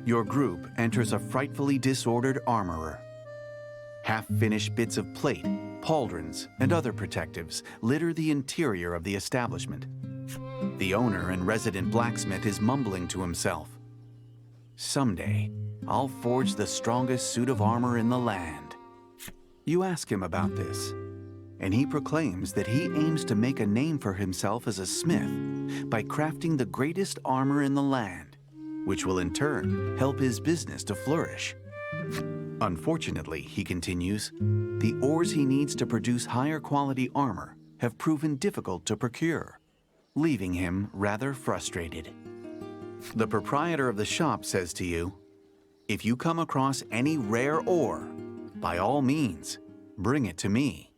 Your group enters a frightfully disordered armorer. Half-finished bits of plate, pauldrons, and other protectives litter the interior of the establishment. The owner and resident blacksmith is mumbling to himself. Someday, I'll forge the strongest suit of armor in the land. You ask him about this, and he proclaims that he aims to make a name for himself as a smith by crafting the greatest armor in the land, which will in turn help his business to flourish. Unfortunately, he continues, the ores he needs to produce higher quality armor have proven difficult to procure, leaving him rather frustrated. The proprietor of the shop says to you, if you come across any rare ore, by all means, bring it to me.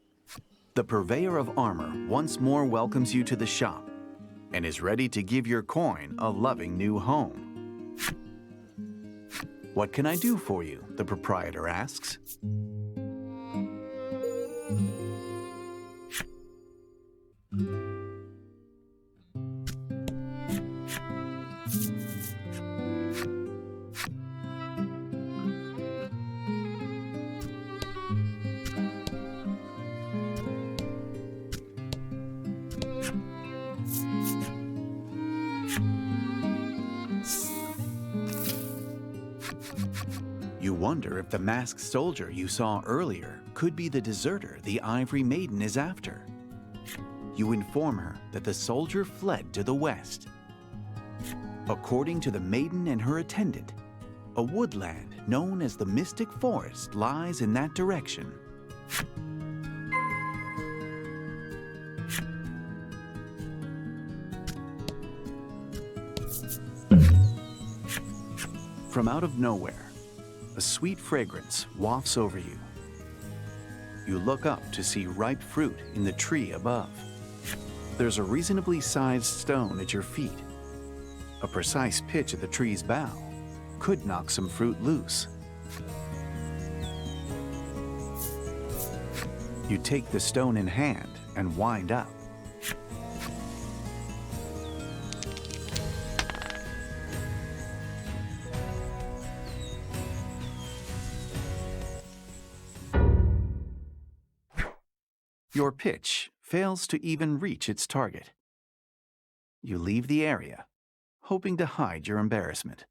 The purveyor of armor once more welcomes you to the shop and is ready to give your coin a loving new home. What can I do for you? The proprietor asks. You wonder if the masked soldier you saw earlier could be the deserter the Ivory Maiden is after. You inform her that the soldier fled to the west. According to the Maiden and her attendant, a woodland known as the Mystic Forest lies in that direction. From out of nowhere, a sweet fragrance wafts over you. You look up to see ripe fruit in the tree above. There's a reasonably sized stone at your feet. A precise pitch of the tree's bough could knock some fruit loose. You take the stone in hand and wind up. Your pitch fails to even reach its target. You leave the area, hoping to hide your embarrassment.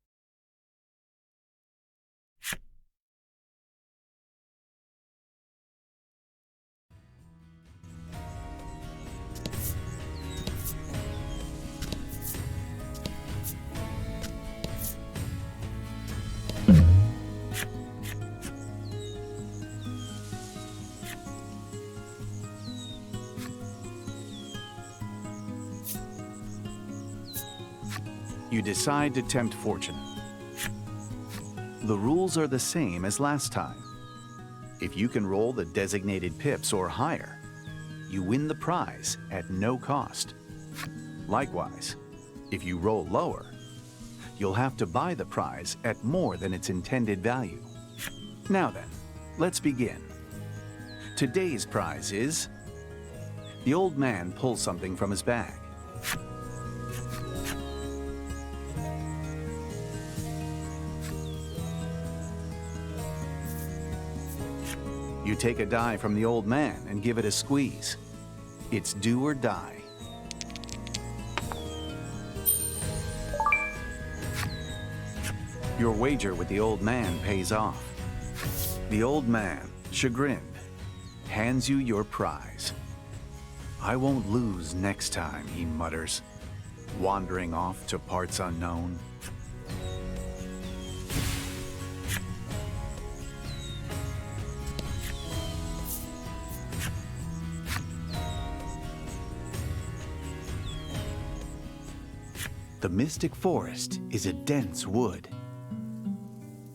You decide to tempt fortune. The rules are the same as last time. If you can roll the designated pips or higher, you win the prize at no cost. Likewise, if you roll lower, you'll have to buy the prize at more than its intended value. Now then, let's begin. Today's prize is... The old man pulls something from his bag. You take a die from the old man and give it a squeeze. It's do or die. Your wager with the old man pays off. The old man, chagrined, hands you your prize. I won't lose next time, he mutters, wandering off to parts unknown. The Mystic Forest is a dense wood.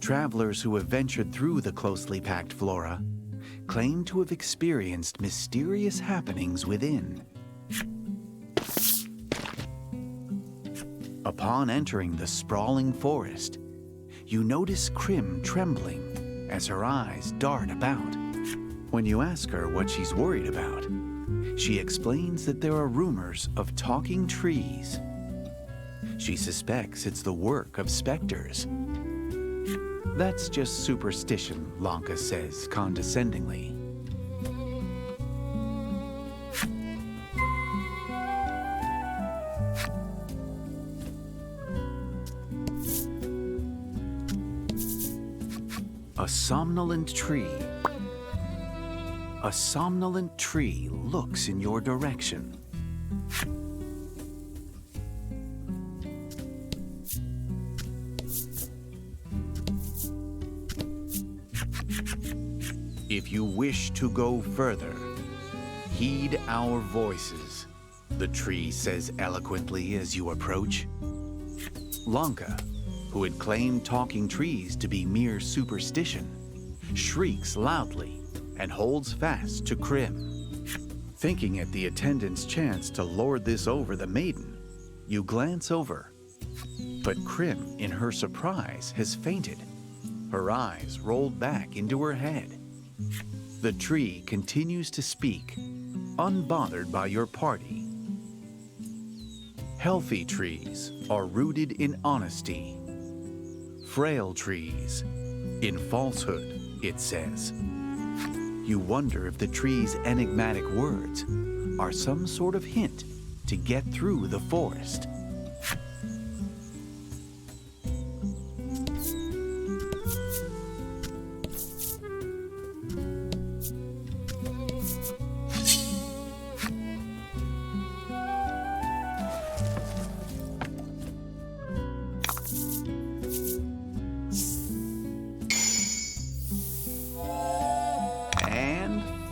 Travelers who have ventured through the closely packed flora claim to have experienced mysterious happenings within. Upon entering the sprawling forest, you notice Krim trembling as her eyes dart about. When you ask her what she's worried about, she explains that there are rumors of talking trees. She suspects it's the work of specters. That's just superstition, Lanka says condescendingly. A somnolent tree. A somnolent tree looks in your direction. If you wish to go further, heed our voices, the tree says eloquently as you approach. Lanka, who had claimed talking trees to be mere superstition, shrieks loudly and holds fast to Krim. Thinking at the attendant's chance to lord this over the maiden, you glance over. But Krim, in her surprise, has fainted, her eyes rolled back into her head. The tree continues to speak, unbothered by your party. Healthy trees are rooted in honesty. Frail trees in falsehood, it says. You wonder if the tree's enigmatic words are some sort of hint to get through the forest.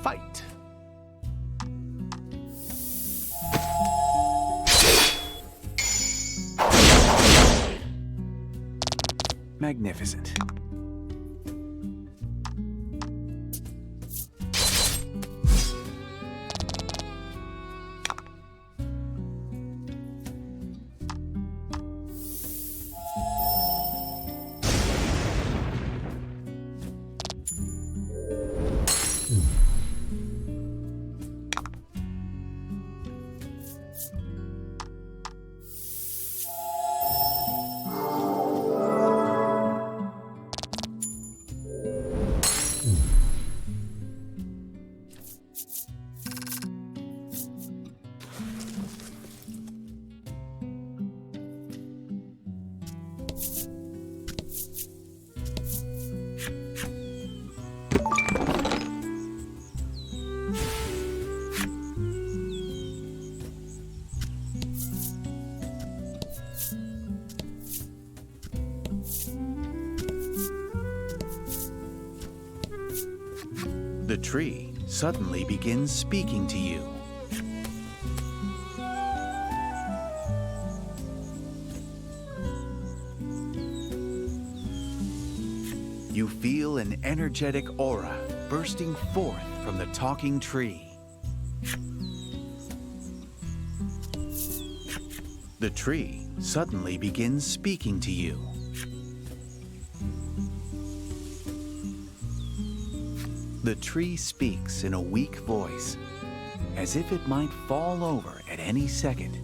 Fight. Magnificent. The tree suddenly begins speaking to you. You feel an energetic aura bursting forth from the talking tree. The tree suddenly begins speaking to you. The tree speaks in a weak voice, as if it might fall over at any second.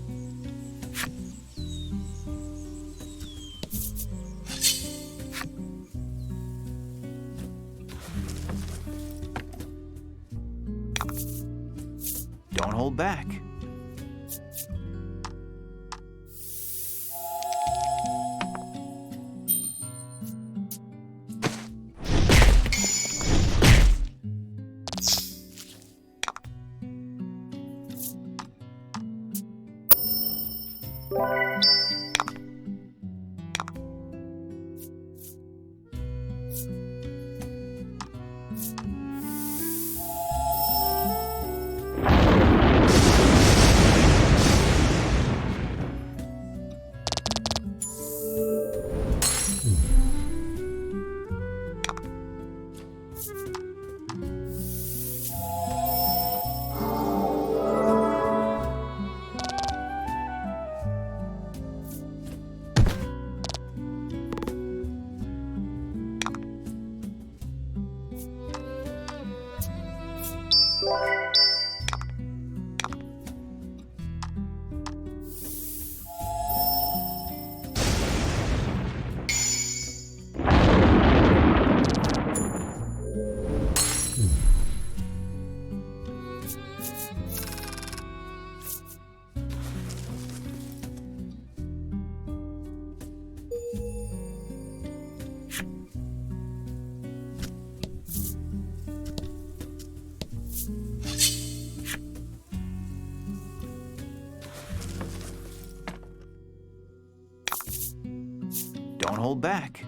Don't hold back. Don't hold back.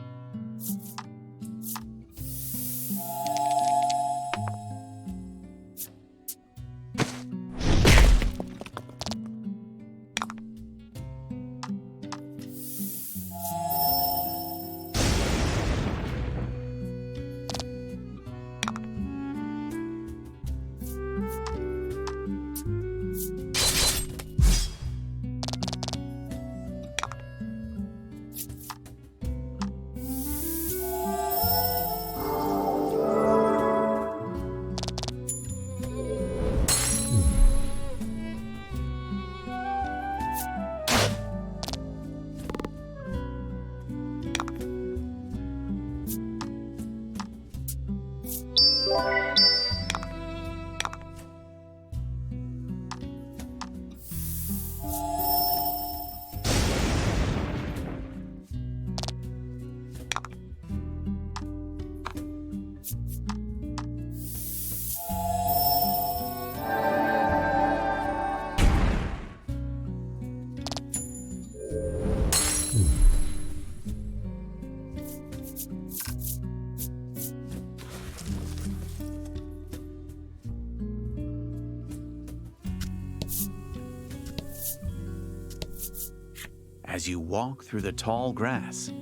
As you walk through the tall grass,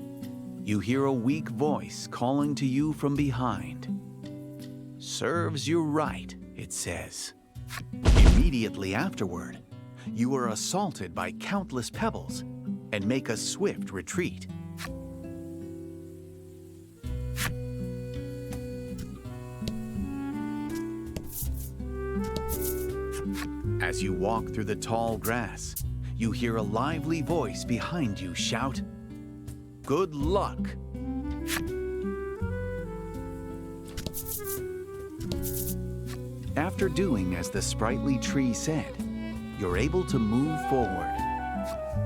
you hear a weak voice calling to you from behind. "Serves you right," it says. Immediately afterward, you are assaulted by countless pebbles and make a swift retreat. As you walk through the tall grass, you hear a lively voice behind you shout, "Good luck!" After doing as the sprightly tree said, you're able to move forward.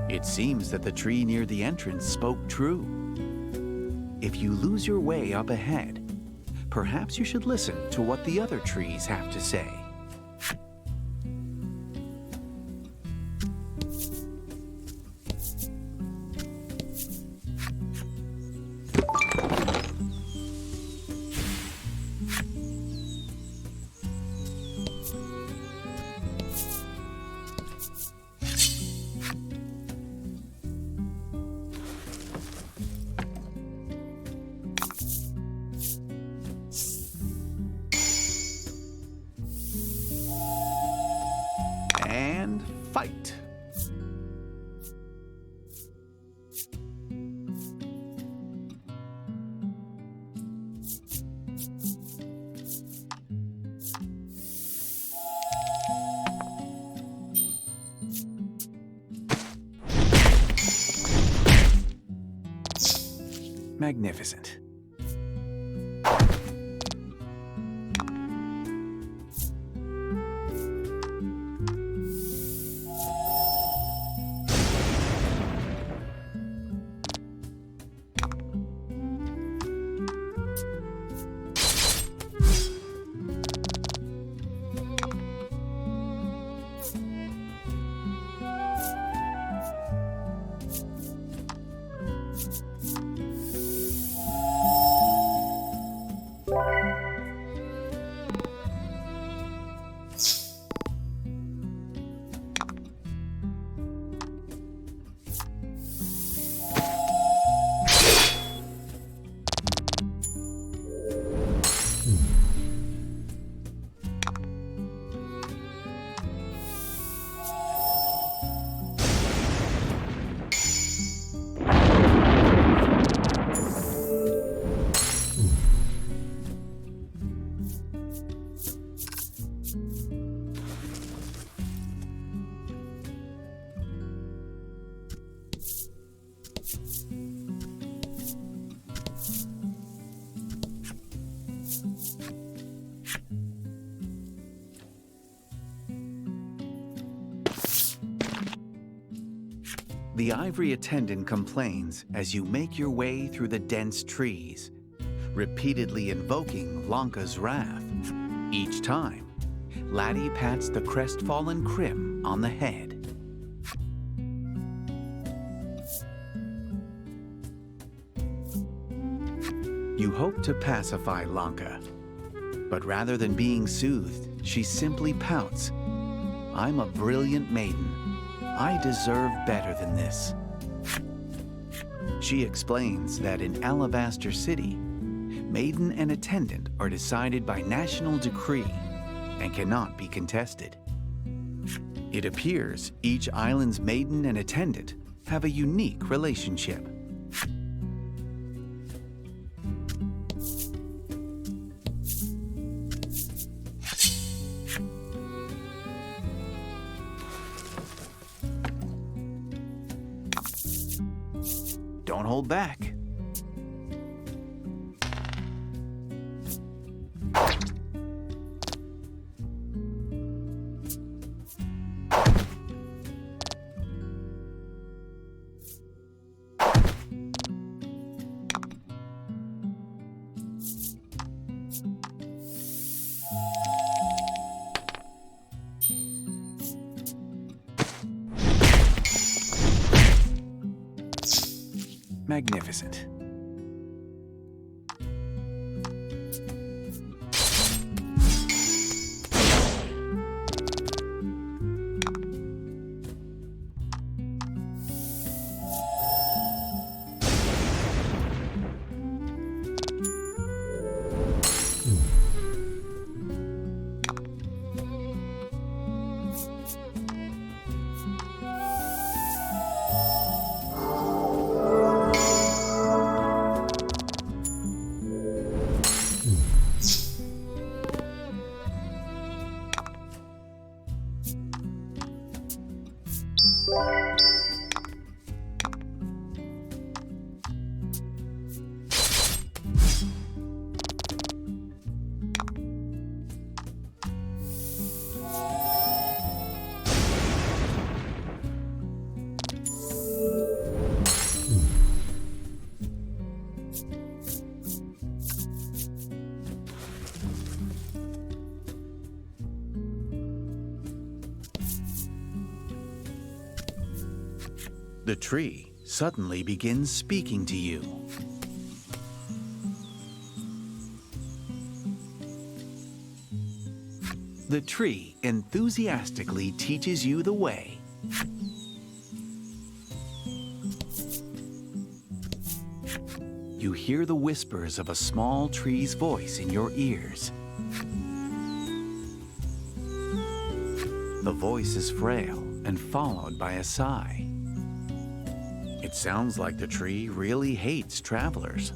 It seems that the tree near the entrance spoke true. If you lose your way up ahead, perhaps you should listen to what the other trees have to say. And fight! Magnificent. The ivory attendant complains as you make your way through the dense trees, repeatedly invoking Lanka's wrath. Each time, Laddie pats the crestfallen Krim on the head. You hope to pacify Lanka, but rather than being soothed, she simply pouts. I'm a brilliant maiden. I deserve better than this. She explains that in Alabaster City, maiden and attendant are decided by national decree and cannot be contested. It appears each island's maiden and attendant have a unique relationship. Don't hold back. Magnificent. The tree suddenly begins speaking to you. The tree enthusiastically teaches you the way. You hear the whispers of a small tree's voice in your ears. The voice is frail and followed by a sigh. It sounds like the tree really hates travelers.